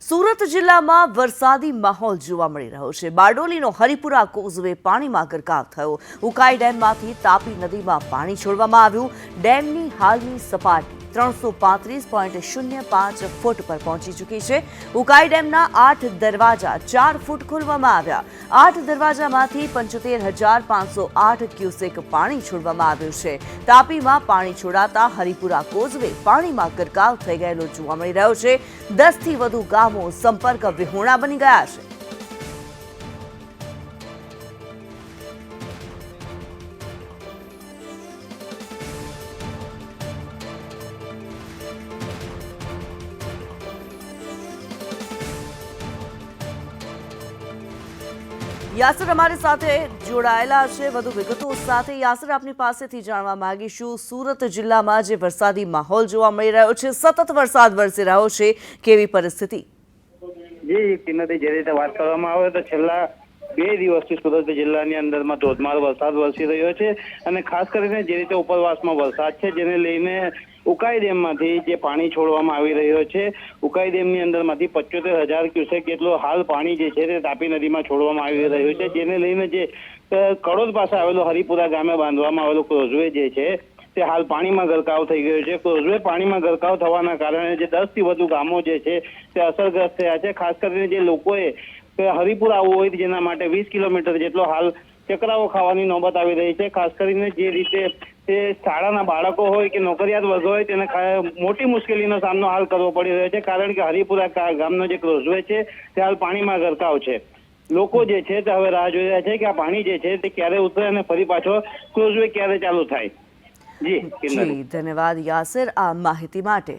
સુરત જિલ્લામાં વરસાદી માહોલ જોવા મળી રહ્યો છે। બારડોલીનો હરિપુરા કોઝવે પાણીમાં ગરકાવ થયો। ઉકાઈ ડેમમાંથી તાપી નદીમાં પાણી છોડવામાં આવ્યું। ડેમની હાલની સપાટી 335.05 ફૂટ પર પહોંચી ચૂકી છે। ઉકાઈ ડેમના 8 દરવાજા 4 ફૂટ ખોલવામાં આવ્યા। 8 દરવાજામાંથી 75,508 ક્યુસેક પાણી છોડવામાં આવ્યું છે। તાપીમાં પાણી છોડાતા હરિપુરા કોઝવે પાણીમાં ગરકાવ થઈ ગયેલો જોવા મળી રહ્યો છે। 10 થી વધુ ગામો સંપર્ક વિહોણા બની ગયા છે। યાસર અમારી સાથે જોડાયેલા છે વધુ વિગતો સાથે। યાસર, આપની પાસેથી જાણવા માંગીશું, સુરત જિલ્લામાં જે વરસાદી માહોલ જોવા મળી રહ્યો છે, સતત વરસાદ વરસી રહ્યો છે, કેવી પરિસ્થિતિ? જી કિન્નતી, જે રીતે વાત કરવામાં આવે તો છેલ્લા 2 દિવસથી સુરત જિલ્લાની અંદરમાં ધોધમાર વરસાદ વરસી રહ્યો છે અને ખાસ કરીને જે રીતે ઉપરવાસમાં વરસાદ છે જેને લઈને ઉકાઈ ડેમમાંથી જે પાણી છોડવામાં આવી રહ્યો છે, ઉકાઈ ડેમની અંદરમાંથી 75,000 ક્યુસેક જેટલું હાલ પાણી જે છે તે તાપી નદીમાં છોડવામાં આવી રહ્યું છે, જેને લઈને જે કડોદ પાસે આવેલો હરિપુરા ગામે બાંધવામાં આવેલો કોઝવે જે છે તે હાલ પાણીમાં ગરકાવ થઈ ગયો છે। કોઝવે પાણીમાં ગરકાવ થવાના કારણે જે 10 થી વધુ ગામો જે છે તે અસરગ્રસ્ત થયા છે। ખાસ કરીને જે લોકોએ હરિપુરા આવવું હોય જેના માટે 20 કિલોમીટર જેટલો હાલ ચકરાવો ખાવાની નોબત આવી રહી છે। ખાસ કરીને જે રીતે તે શાળાના બાળકો હોય કે નોકરિયાત વર્ગ હોય તેને મોટી મુશ્કેલીનો સામનો હાલ કરવો પડી રહ્યો છે, કારણ કે હરિપુરા ગામનો જે ક્રોઝવે છે તે હાલ પાણીમાં ગરકાવ છે। લોકો જે છે તે હવે રાહ જોઈ રહ્યા છે કે આ પાણી જે છે તે ક્યારે ઉતરે અને ફરી પાછો ક્રોઝવે ક્યારે ચાલુ થાય। જી ધન્યવાદ યાસર આ માહિતી માટે।